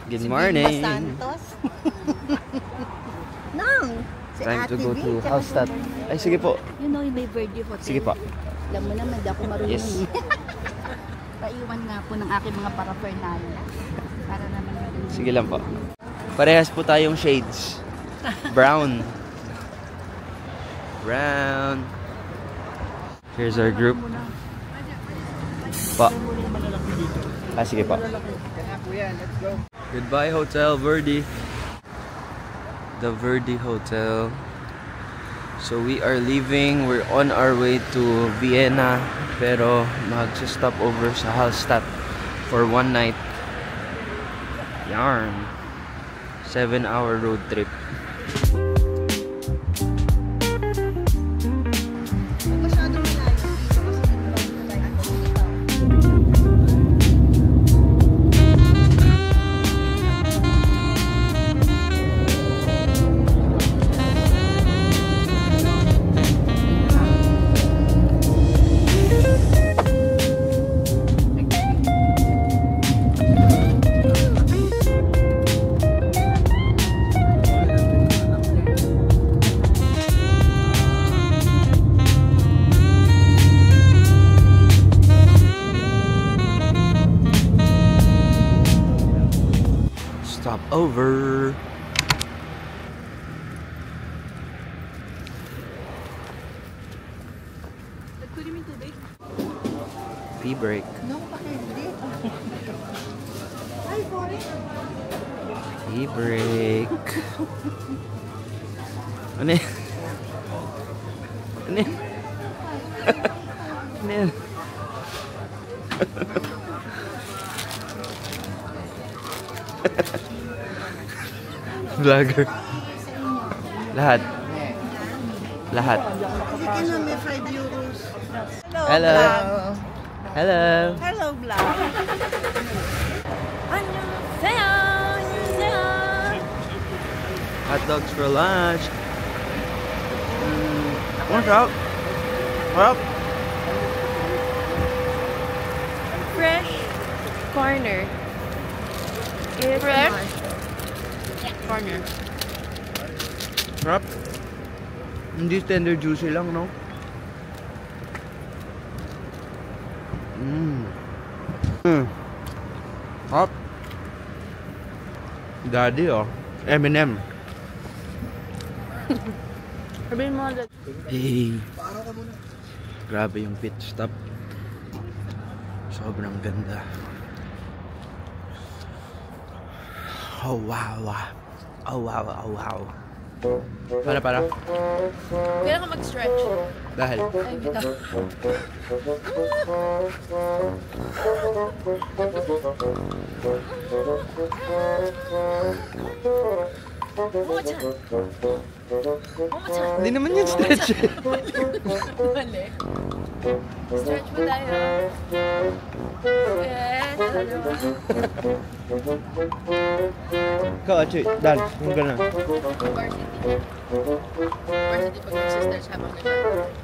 Good morning. Nang! Time to go to Hallstatt. Ay, sige po. You know, may Verde Hotel. Sige po. Alam mo naman, di ako marunong. Yes. Paiwan nga po ng aking mga paraphernalia. Para naman natin. Sige lang po. Parehas po tayong shades. Brown. Brown. Here's our group. Pa. Ah, sige pa. Goodbye, Hotel Verde. The Verde Hotel. So we are leaving. We're on our way to Vienna. Pero mag-stop over sa Hallstatt for one night. Yarn. 7-hour road trip. Stop over. Pee break. No, hindi. Ay, sorry. Pee break. Ano yan? Ano yan? Ano yan? Vlogger. Lahat. Lahat. Sige na, may 5 euros. Hello. Hello. Hello, vlog. Hot dogs for lunch. What's up? What up? Fresh corner. Fresh corner. Sarap. Hindi tender juicy lang, no? Hop. Daddy, oh. M&M. Sabihin mo agad. Hey. Grabe yung pit stop. Sobrang ganda. Oh wow. Oh wow, oh wow. Para. Kailan ka mag-stretch? Dahil. Ay, bitaw. Hindi naman yung stretch. Mali. Stretch mo tayo. Yes. Ikaw, Achi. Dan, yung gano'n. Varsity pag mag-stretch habang nag-stretch.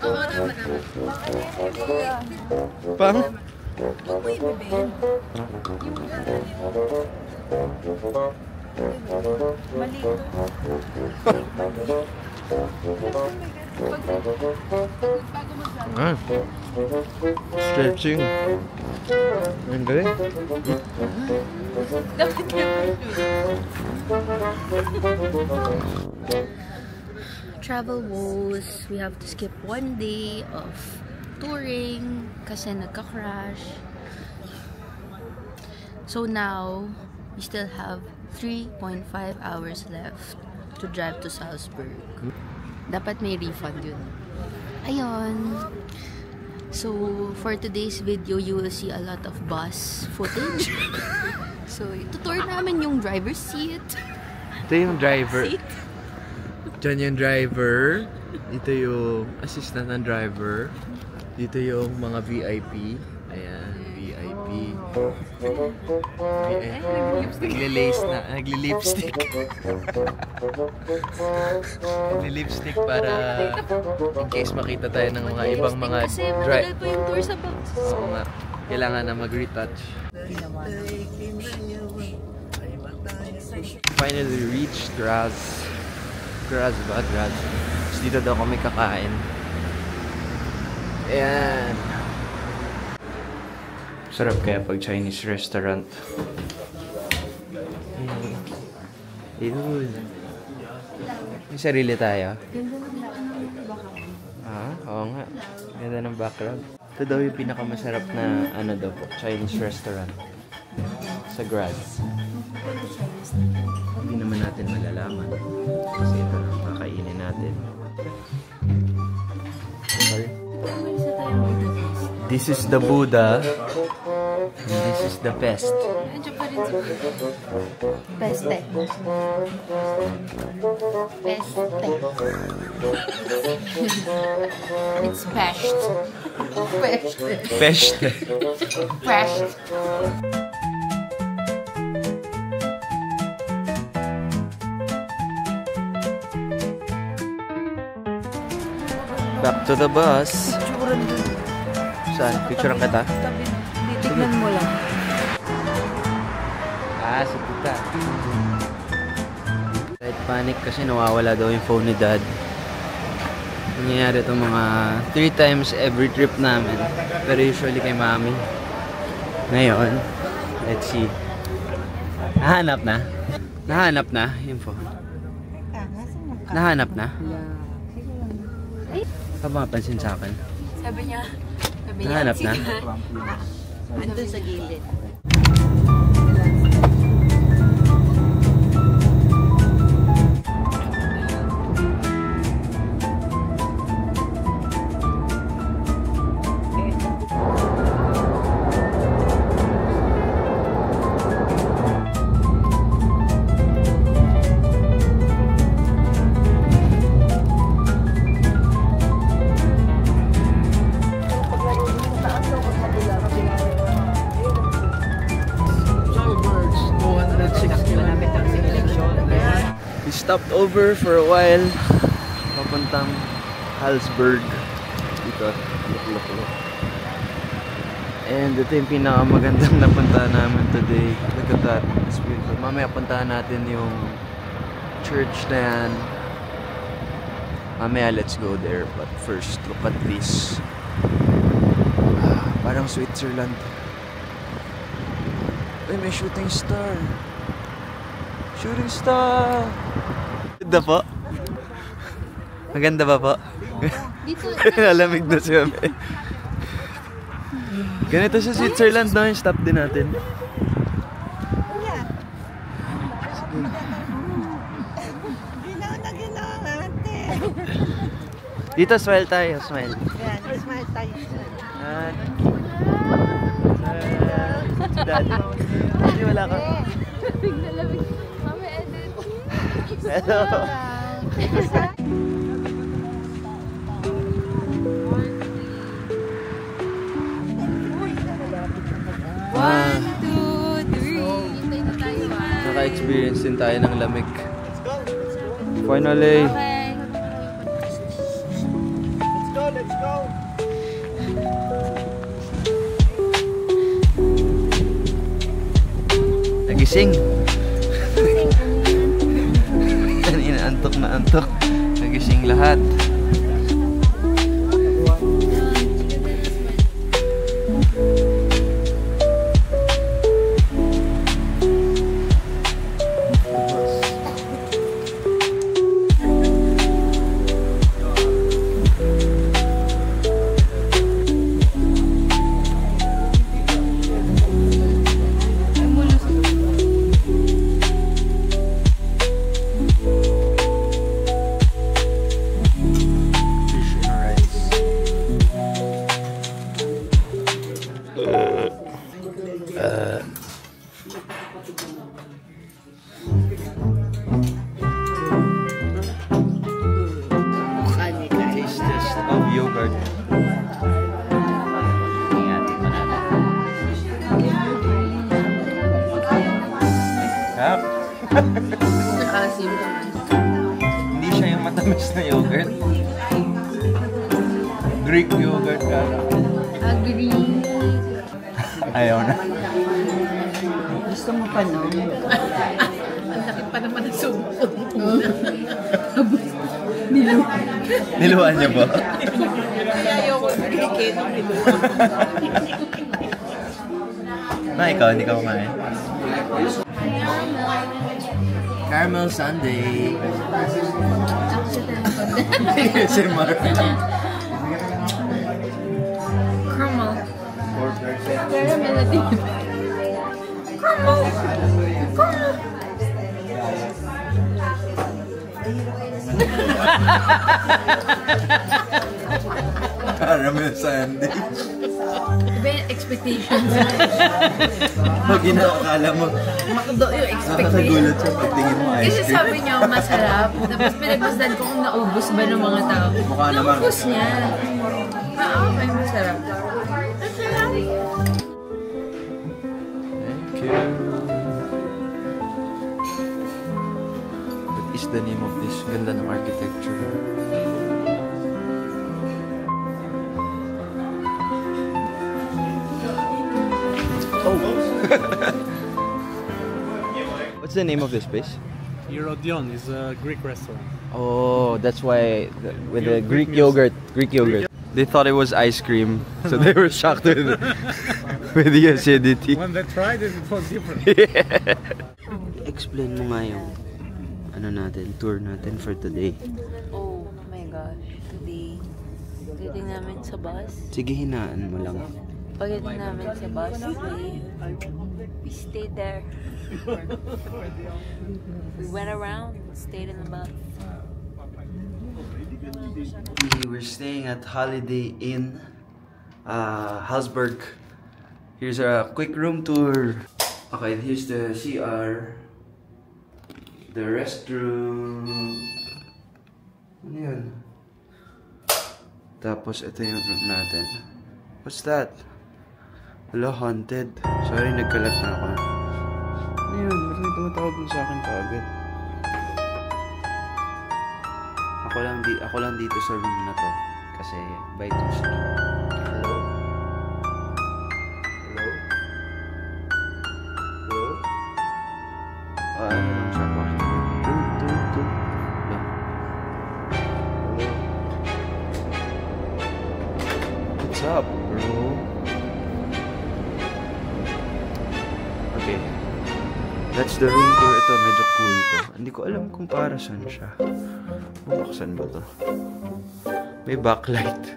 Oo, naman. Pang? Huwag mo ibibin. Mali ito. Stretching. Ang galing. Dapat naman travel woes. We have to skip one day of touring kasi nagka-crash. So now, we still have 3.5 hours left to drive to Salzburg. Dapat may refund yun. Ayun. So, for today's video, you will see a lot of bus footage. So, itutour namin yung driver's seat. Ito yung driver. Seat. Diyan yung driver. Dito yung assistant ng driver. Dito yung mga VIP. Ayan, VIP. Nagli-lace na. Nagli-lipstick. Nagli-lipstick para in case makita tayo ng mga ibang mga dry. Kasi pa yung tour sa box. Oo nga. Kailangan na mag-retouch. Finally reached Graz. Graz ba? Graz. Tapos dito daw kami kakain. Ayan. Sarap kaya pag Chinese restaurant. Yun. May sarili tayo. Ah, oo nga. Ganda ng background. Ito daw yung pinakamasarap na ano daw po, Chinese restaurant sa Graz. Hindi naman natin malalaman kasi ito lang kakainin natin. Okay. This is the Buddha and this is the pest. Peste. It's pest. Pest. Pest. Back to the bus. Saan? Picturean kita? Titignan mo lang. Ah, sa puta. Kahit panic kasi nawawala daw yung phone ni Dad. Nangyayari itong mga 3 times every trip namin. Pero usually kay Mami. Ngayon, let's see. Nahanap na? Nahanap na yung phone? Nahanap na? Ka ba mapansin sa akin? Sabi niya, Nahanap na? andun sa gilid. Stopped over for a while papuntang Hallsberg dito. Look. And ito yung pinakamagandang napuntahan namin today. Look at that, it's beautiful. Mamaya puntahan natin yung church na yan. Mamaya let's go there, but first look at this. Parang Switzerland. Uy, may shooting star. Shooting star! Ganda po? Maganda ba po? Dito, Nalamig na siya. Ganito sa Switzerland, no? Yung stop din natin. Dito, smile tayo. Smile. Smile tayo. Si Daddy. Hindi, wala ka. lamig. Mami, edit. Hello. One, two, three. Hintay na tayo. Naka-experience din tayo ng lamig. Finally. Okay. Let's go. Nagising. Kanina antok na antok. Nagising lahat. matamis na yogurt. Greek yogurt kala. Agree. Ayaw na. Gusto mo pa, no? Ang laki pa naman ng subo. Niluwan niyo po? Ayaw ko bigay ng niluwan. Ikaw, hindi ka kumain. Caramel sundae. Si Mar. Caramel. Caramel na din. Caramel sundae. Iba yung expectations. Pag inaakala mo, Makdo yung expectations. nakakagulat siya pagtingin mo ice Kasi cream. sabi niya masarap. Tapos pinagmasdan ko kung naubos ba ng mga tao. Mukha naman. Naubos niya. Okay, masarap. Masarap. Thank you. What is the name of this? Ganda ng architecture. Oh! What's the name of this place? Eurodion is a Greek restaurant. Oh, that's why with the Greek yogurt. They thought it was ice cream, so they were shocked with the acidity. When they tried it, it was different. Explain mo nga yung tour natin for today. Oh my gosh. Today, pagdating namin sa bus. Sige, hinaan mo lang. Pagdating namin sa bus, we stayed there. We went around, stayed in the bus. We're staying at Holiday Inn, Halsberg. Here's a quick room tour. Okay, here's the CR. The restroom. Ano yun? Tapos ito yung room natin. What's that? Hello, haunted. Sorry, nagkalat na ako. Ano yun? Ba't may tumatawag mo sa akin kaagad? Ako lang dito sa room na to. Kasi by 2 sleep. Hello? Hello? Hello? Ano lang siya? Bakit? Hello? Hello? What's up, bro? Okay. That's the room tour. Ito, medyo cool to. Hindi ko alam kung para saan siya. Buksan ba to? May backlight.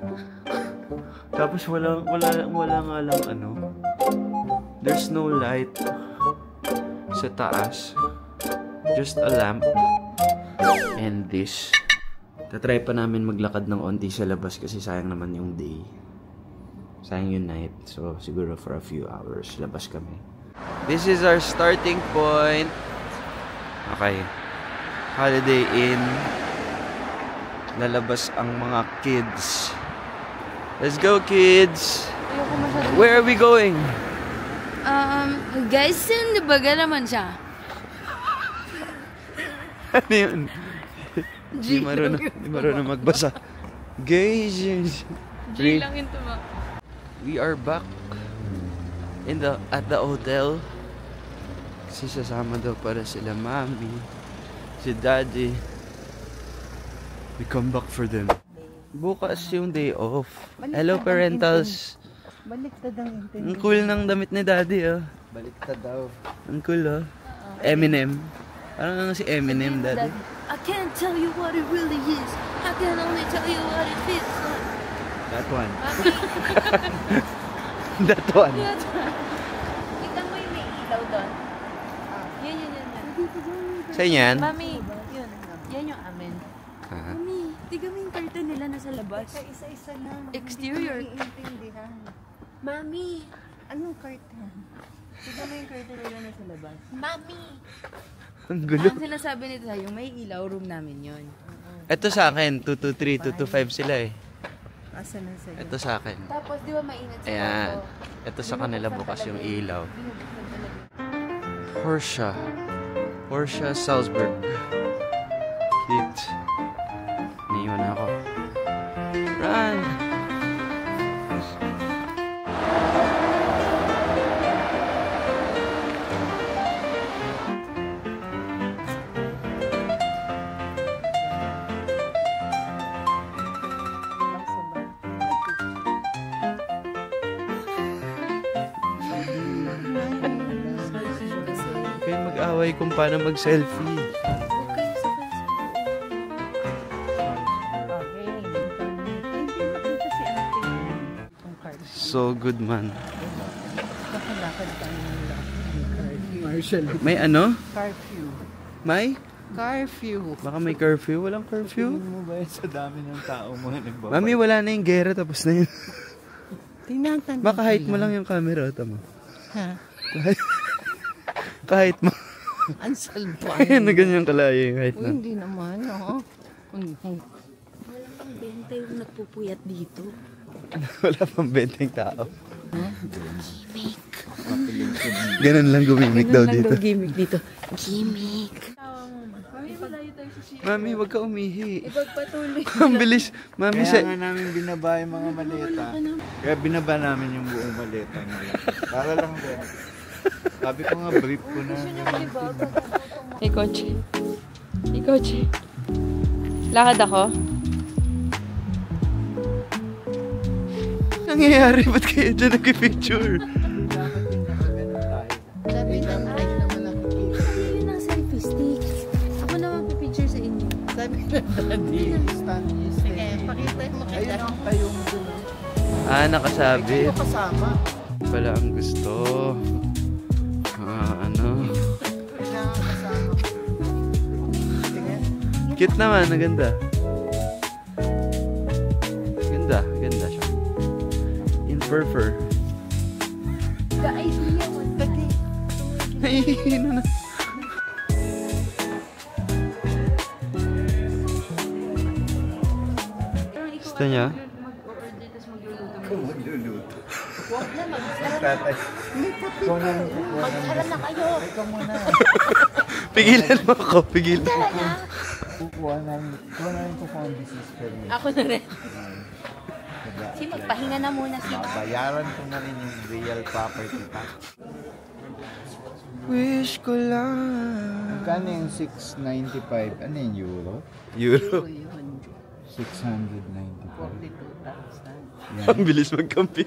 Tapos wala nga lang ano. There's no light sa taas. Just a lamp. And this. Tatry pa namin maglakad ng onti sa labas kasi sayang naman yung day. Sayang yung night. So siguro for a few hours labas kami. This is our starting point. Okay. Holiday Inn. Lalabas ang mga kids. Let's go, kids! Where are we going? Guys, di ba naman siya? Ano yun? Di marunong magbasa. Guys! G lang yun tuma. We are back at the hotel. Kasi sasama daw para sila mami, si daddy. We come back for them. Bukas yung day off. Hello, parentals. Baliktad ang intindi. Ang cool ng damit ni daddy, oh. Baliktad daw. Ang cool, oh. Eminem. Parang si Eminem, daddy. I can't tell you what it really is. I can only tell you what it feels like. That one. That one. Tignan mo yung may ilaw doon. Yun. Saan yan? Mami, yun. Yan yung amin. Ah. Mami, tignan mo yung curtain nila nasa labas. Isa-isa lang. Exterior. Iintindihan. Mami. Anong curtain? Tignan mo yung curtain nila nasa labas. Mami. Ang gulo. Ang sinasabi nito yung may ilaw room namin yun. Ito sa akin, 223, 225 sila eh. Asa na sa'yo? Ito sa akin. Tapos di ba mainit sa Ayan. kwarto? Ito sa kanila bukas yung ilaw. Binubuksan talaga. Porsche Salzburg. Cute. iniwan na ako. Run! Kayo mag-away kung paano mag-selfie. So good man. May ano? Curfew. May? Curfew. Baka may curfew? Walang curfew? Tingin mo ba yun sa dami ng tao mo na nagbabay? Mami, wala na yung gera, tapos na yun. Tingnan Baka height mo lang yung camera, tama. Ha? Kahit mo. Ang salbay. Ayan na ganyan kalaya yung height Uy, na. hindi naman, oo. Walang pang benta yung nagpupuyat dito. Wala pang benteng tao. Ganun lang gumimik daw dito. Gimmick dito. Gimmick. Mami, wag ka umihi. Ipagpatuloy. Ang bilis. Mami, Kaya nga namin binaba yung mga maleta. Kaya binaba namin yung buong maleta nila. Para lang din. Sabi ko nga, brief ko na. Hey, coach. Hey, coach. Lakad ako? nangyayari? Ba't kayo dyan nag-picture? Sabi ng like naman nakikita. Pili ng selfie stick. Ako naman pipicture sa inyo. Sabi ng daddy, stand you stay. Pakita mo Ayun ang tayong dun. Ah, nakasabit. Ikaw kasama. Pala ang gusto. Ano? Kailangan kasama. Tingnan. Cute naman, maganda. Ganda, ganda siya. In fur. The idea was that Nahihino na. Gusto niya? Magluluto. Tatay. Ikaw na. mag-aral na kayo. Ikaw muna. Pigilan mo ako, pigilan. Kukuha namin kukuha ang business permit. Ako na rin. Si magpahinga na muna sila. Bayaran ko na rin yung real property tax. Wish ko lang. Magkano yung 695? Ano yung euro? Euro. 695. Ang bilis magkampi.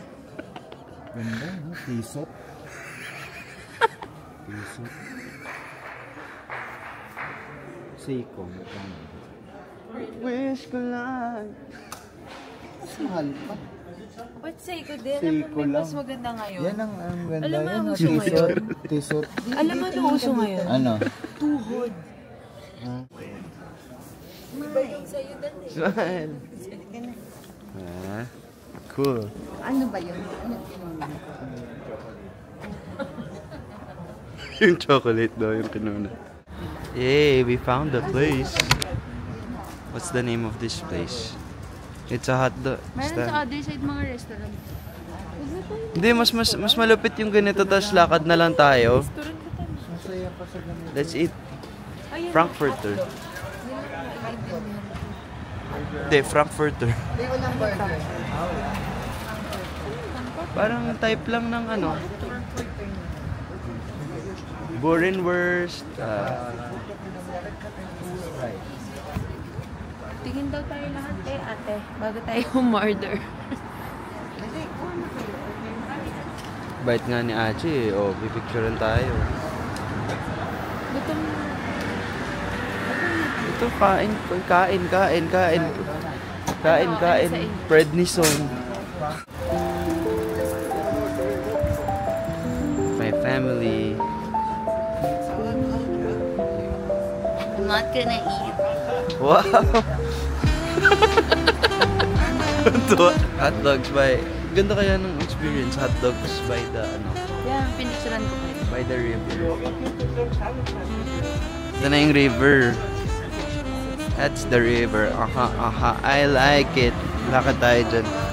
Ganda, no? Tisot. Tisot. Seiko. Magkano? Wish ko lang. Mas mahal pa. Ba't Seiko din? Seiko lang. Mas maganda ngayon. Yan ang ganda. Alam mo Yan ang ang uso tisot. Tisot. Alam mo ano uso ngayon? Ano? Tuhod. Smile. Ah, cool. Ano ba yun? Yung chocolate daw yung kinuna. Yay, we found the place. What's the name of this place? It's a hotdog Meron stand. sa other side mga restaurant. Hindi, mas malupit yung ganito, tapos lakad na lang tayo. Masaya pa sa ganito. Let's eat Frankfurter. Hindi, Frankfurter. Hindi ko ng burger. Parang type lang ng ano. Borenwurst. Tingin daw tayo lahat ate. Bago tayo umorder. Bite nga ni Achi eh. Oh, pipicturean tayo. Gutom na. Ito, kain. Prednison. My family. I'm not gonna eat. Wow! Hot dogs by... Ganda kaya ng experience. Hot dogs by the, ano, Yeah, pinicturean ko kayo. by the river. Ito na yung river. That's the river. I like it. Lakad tayo dyan. Wow.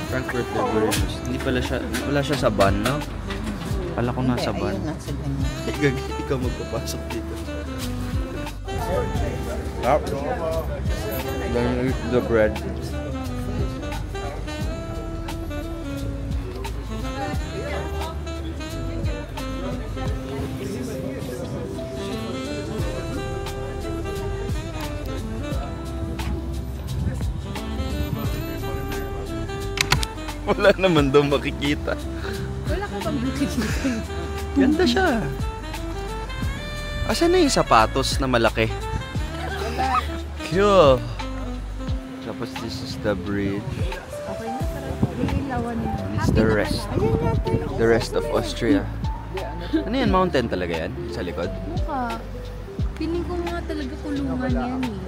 Frankfurt Beverages. Hindi pala siya sa van, no? Kala ko nasa van. Ayun, nasa ganyan. Ikaw magpapasok dito. Up. Then eat the bread. Wala naman daw makikita. Wala ka bang nakikita? Ganda siya. Asan na yung sapatos na malaki? Cool. Tapos this is the bridge. Okay na, sarap. It's the rest. The rest of Austria. Ano yan? Mountain talaga yan? Sa likod? Mukha. Feeling ko nga talaga kulungan yan eh.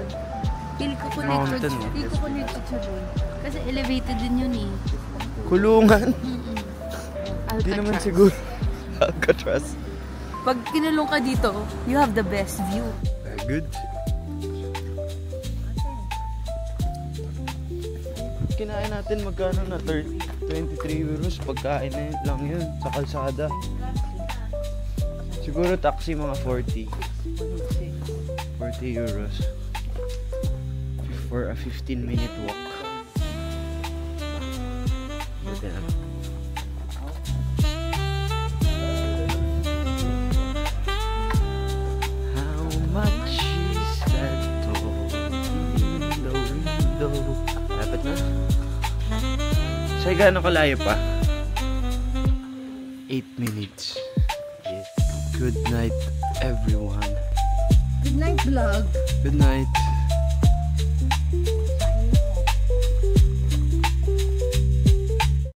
Feel ko connected siya doon. Kasi elevated din yun eh. Kulungan? Alcatraz. Hindi naman siguro. Alcatraz. Pag kinulong ka dito, you have the best view. Good. Kinain natin magkano na 23 euros. Pagkain na lang yun sa kalsada. Siguro taxi mga 40 euros for a 15-minute walk. Buti na. How much is that toll in the window? Dapat na? Sa'yo gaano kalayo pa? 8 minutes. Yes. Good night, everyone. Good night, vlog. Good night.